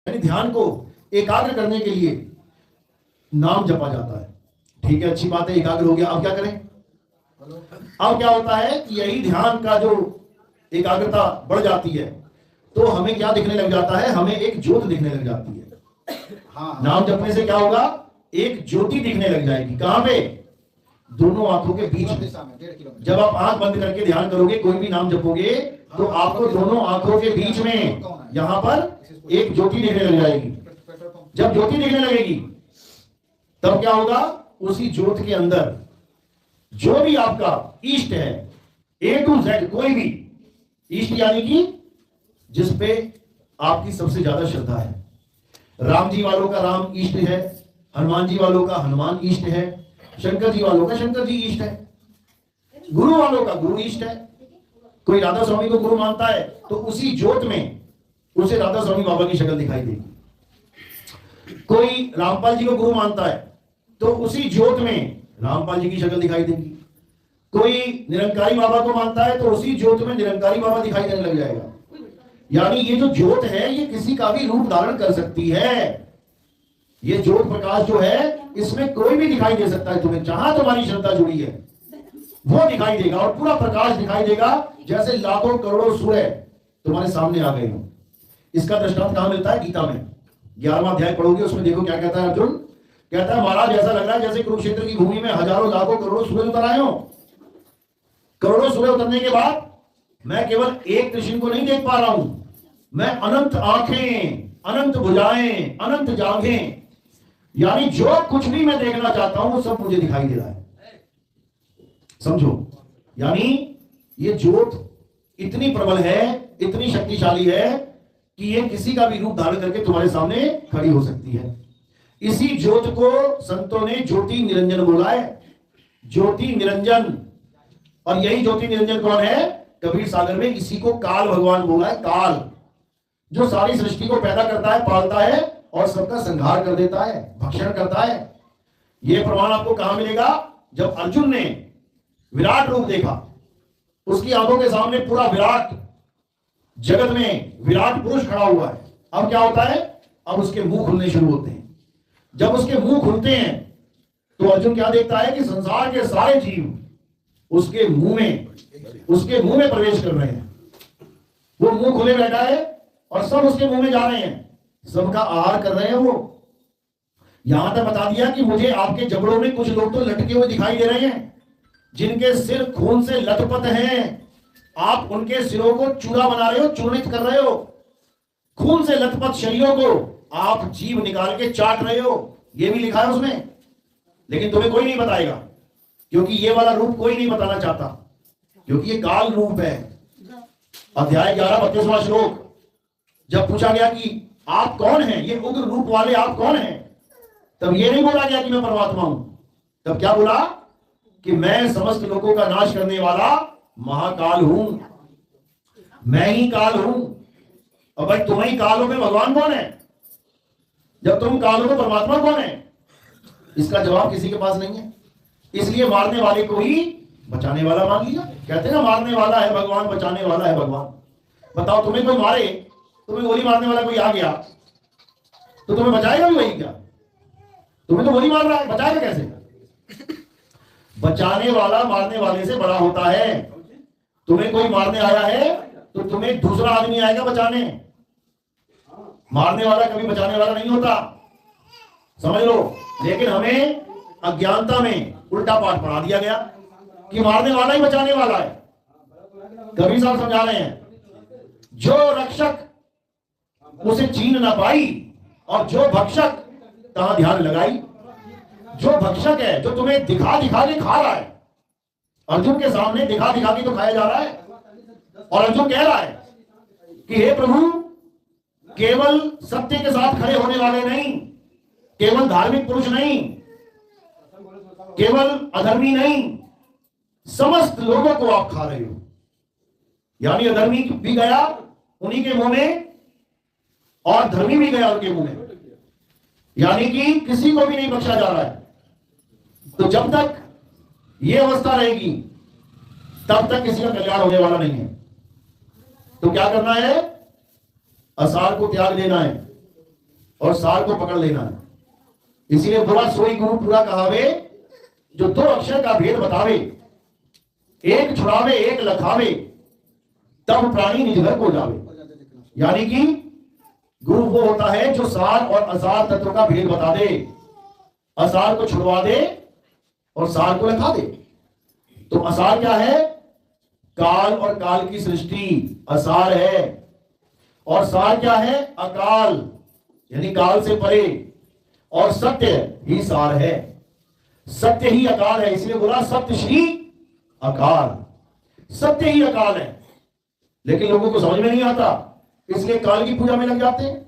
यानी ध्यान को एकाग्र करने के लिए नाम जपा जाता है। ठीक है, अच्छी बात है, एकाग्र हो गया। अब क्या करें? अब क्या होता है कि यही ध्यान का जो एकाग्रता बढ़ जाती है तो हमें क्या दिखने लग जाता है? हमें एक ज्योत दिखने लग जाती है। हाँ, नाम जपने से क्या होगा? एक ज्योति दिखने लग जाएगी। कहां पे? दोनों आंखों के बीच में। जब आप आंख बंद करके ध्यान करोगे, कोई भी नाम जपोगे, तो आपको दोनों आंखों के बीच में यहां पर एक ज्योति दिखने लग जाएगी। जब ज्योति दिखने लगेगी तब क्या होगा? उसी ज्योत के अंदर जो भी आपका इष्ट है, A to Z, कोई भी इष्ट यानी कि जिस पे आपकी सबसे ज्यादा श्रद्धा है। राम जी वालों का राम इष्ट है, हनुमान जी वालों का हनुमान इष्ट है, शंकर जी वालों का शंकर जी इष्ट है, गुरु वालों का गुरु इष्ट है। कोई राधा स्वामी को गुरु मानता है तो उसी ज्योत में उसे राधा स्वामी बाबा की शक्ल दिखाई देगी। कोई रामपाल जी को गुरु मानता है तो उसी ज्योत में रामपाल जी की शक्ल दिखाई देगी। कोई निरंकारी बाबा को मानता है तो उसी ज्योत में निरंकारी बाबा दिखाई देने लग जाएगा। यानी ये जो ज्योत है ये किसी का भी रूप धारण कर सकती है। ये ज्योत प्रकाश जो है इसमें कोई भी दिखाई दे सकता है। तुम्हें जहां तुम्हारी श्रद्धा जुड़ी है वो दिखाई देगा और पूरा प्रकाश दिखाई देगा, जैसे लाखों करोड़ों सूर्य तुम्हारे सामने आ गए हो। इसका दृष्टांत कहां मिलता है? गीता में 11वां अध्याय पढ़ोगे, उसमें देखो क्या कहता है अर्जुन। कहता है महाराज ऐसा लग रहा है जैसे कुरुक्षेत्र की भूमि में हजारों लाखों करोड़ों सूर्य उतर आए हो। करोड़ों सूर्य उतरने के बाद मैं केवल एक कृष्ण को नहीं देख पा रहा हूं, मैं अनंत आंखें, अनंत भुजाएं, अनंत जांघें, यानी जो कुछ भी मैं देखना चाहता हूं वो सब मुझे दिखाई दे रहा है। समझो, यानी ये ज्योत इतनी प्रबल है, इतनी शक्तिशाली है कि ये किसी का भी रूप धारण करके तुम्हारे सामने खड़ी हो सकती है। इसी ज्योत को संतों ने ज्योति निरंजन बोला है। ज्योति निरंजन। और यही ज्योति निरंजन कौन है? कबीर सागर में इसी को काल भगवान बोला है। काल जो सारी सृष्टि को पैदा करता है, पालता है और सबका संहार कर देता है, भक्षण करता है। यह प्रमाण आपको कहां मिलेगा? जब अर्जुन ने विराट रूप देखा, उसकी आंखों के सामने पूरा विराट जगत में विराट पुरुष खड़ा हुआ है। अब क्या होता है? अब उसके मुंह खुलने शुरू होते हैं। जब उसके मुंह खुलते हैं तो अर्जुन क्या देखता है कि संसार के सारे जीव उसके मुंह में प्रवेश कर रहे हैं। वो मुंह खुले बैठा है और सब उसके मुंह में जा रहे हैं, सबका आहार कर रहे हैं। वो यहां तक बता दिया कि मुझे आपके जबड़ों में कुछ लोग तो लटके हुए दिखाई दे रहे हैं, जिनके सिर खून से लथपथ हैं। आप उनके सिरों को चूरा बना रहे हो, चूर्णित कर रहे हो। खून से लथपथ शरीरों को आप जीव निकाल के चाट रहे हो। ये भी लिखा है उसमें, लेकिन तुम्हें कोई नहीं बताएगा, क्योंकि ये वाला रूप कोई नहीं बताना चाहता, क्योंकि ये काल रूप है। अध्याय 11 32वां श्लोक, जब पूछा गया कि आप कौन हैं, ये उग्र रूप वाले आप कौन हैं, तब ये नहीं बोला गया कि मैं परमात्मा हूं। तब क्या बोला? कि मैं समस्त लोगों का नाश करने वाला महाकाल हूं, मैं ही काल हूं। और भाई तुम ही काल हो, में भगवान कौन है? जब तुम काल हो तो परमात्मा कौन है? इसका जवाब किसी के पास नहीं है। इसलिए मारने वाले को ही बचाने वाला मान लिया। कहते हैं ना, मारने वाला है भगवान, बचाने वाला है भगवान। बताओ, तुम्हें कोई मारे, तुम्हें गोली मारने वाला कोई आ गया तो तुम्हें बचाएगा भी वही क्या? तुम्हें तो गोली मार रहा है, बचाएगा कैसे? बचाने वाला मारने वाले से बड़ा होता है। तुम्हें कोई मारने आया है तो तुम्हें दूसरा आदमी आएगा बचाने। मारने वाला कभी बचाने वाला नहीं होता, समझ लो। लेकिन हमें अज्ञानता में उल्टा पाठ पढ़ा दिया गया कि मारने वाला ही बचाने वाला है। कबीर साहब समझा रहे हैं, जो रक्षक उसे छीन ना पाई और जो भक्षक कहां ध्यान लगाई। जो भक्षक है, जो तुम्हें दिखा दिखा के खा रहा है, अर्जुन के सामने दिखा दिखा के तो खाया जा रहा है। और अर्जुन कह रहा है कि हे प्रभु, केवल सत्य के साथ खड़े होने वाले नहीं, केवल धार्मिक पुरुष नहीं, केवल अधर्मी नहीं, समस्त लोगों को आप खा रहे हो। यानी अधर्मी भी गया उन्हीं के मुंह में और धर्मी भी गया उनके मुंह में, यानी कि किसी को भी नहीं बख्शा जा रहा है। तो जब तक ये अवस्था रहेगी तब तक किसी का कल्याण होने वाला नहीं है। तो क्या करना है? आसार को त्याग देना है, और सार को पकड़ लेना है। इसीलिए बोला सोई गुरु पूरा कहावे, जो दो अक्षर का भेद बतावे, एक छुड़ावे एक लखावे, तब प्राणी निज घर को जावे। यानी कि गुरु वो होता है जो सार और असार तत्व का भेद बता दे, असार को छुड़वा दे और सार को लखा दे। तो असार क्या है? काल और काल की सृष्टि असार है। और सार क्या है? अकाल, यानी काल से परे। और सत्य ही सार है, सत्य ही अकाल है। इसलिए बोला सत्य श्री अकाल, सत्य ही अकाल है। लेकिन लोगों को समझ में नहीं आता, इसलिए काल की पूजा में लग जाते हैं।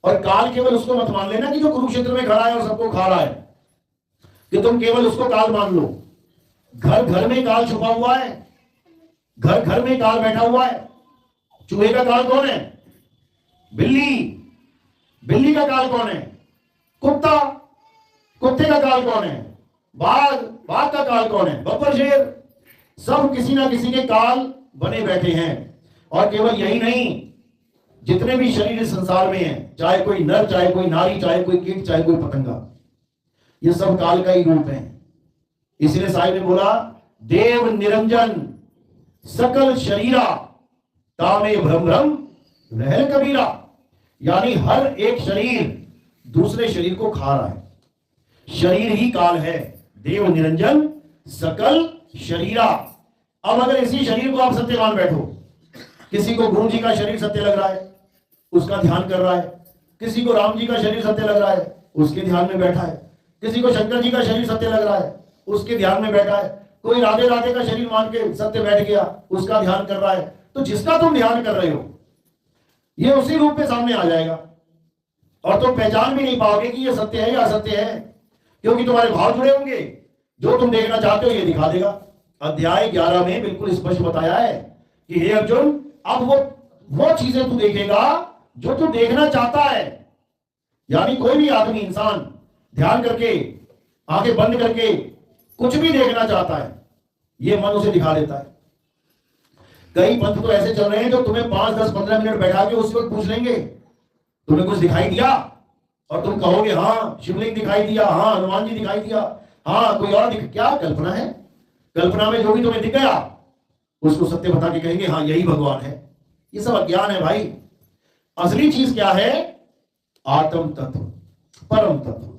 और काल केवल उसको मत मान लेना कि जो कुरुक्षेत्र में खड़ा है और सबको खा रहा है, कि तुम केवल उसको काल मान लो। घर घर में काल छुपा हुआ है, घर घर में काल बैठा हुआ है। चूहे का काल कौन है? बिल्ली। बिल्ली का काल कौन है? कुत्ता। कुत्ते का काल कौन है? बाघ। बाघ का काल कौन है? बब्बर शेर। सब किसी ना किसी के काल बने बैठे हैं। और केवल यही नहीं, जितने भी शरीर इस संसार में हैं, चाहे कोई नर, चाहे कोई नारी, चाहे कोई कीट, चाहे कोई पतंगा, ये सब काल का ही रूप है। इसलिए साहिब ने बोला देव निरंजन सकल शरीरा, तामे भ्रम भ्रम रहल कबीरा। यानी हर एक शरीर दूसरे शरीर को खा रहा है, शरीर ही काल है। देव निरंजन सकल शरीरा। अब अगर इसी शरीर को आप सत्य मान बैठो, किसी को गुरु जी का शरीर सत्य लग रहा है, उसका ध्यान कर रहा है। किसी को राम जी का शरीर सत्य लग रहा है, उसके ध्यान में बैठा है। किसी को शंकर जी का शरीर सत्य लग रहा है, उसके ध्यान में बैठा है। कोई राधे राधे का शरीर मान के सत्य बैठ गया, उसका ध्यान कर रहा है। तो जिसका तुम ध्यान कर रहे हो, ये उसी रूप में सामने आ जाएगा। और तुम पहचान भी नहीं पाओगे कि ये सत्य है या असत्य है, क्योंकि तुम्हारे भाव जुड़े होंगे। जो तुम देखना चाहते हो ये दिखा देगा। अध्याय 11 में बिल्कुल स्पष्ट बताया है कि हे अर्जुन, अब वो चीजें तू देखेगा जो तू देखना चाहता है। यानी कोई भी आदमी, इंसान ध्यान करके, आंखें बंद करके कुछ भी देखना चाहता है, ये मन उसे दिखा देता है। कई पंथ तो ऐसे चल रहे हैं जो तुम्हें 5, 10, 15 मिनट बैठा के उस वक्त पूछ लेंगे तुम्हें कुछ दिखाई दिया, और तुम कहोगे हाँ शिवलिंग दिखाई दिया, हाँ हनुमान जी दिखाई दिया, हाँ कोई और क्या कल्पना है? कल्पना में जो भी तुम्हें दिख गया उसको सत्य बता के कहेंगे हाँ यही भगवान है। ये सब अज्ञान है भाई। असली चीज क्या है? आत्म तत्व, परम तत्व।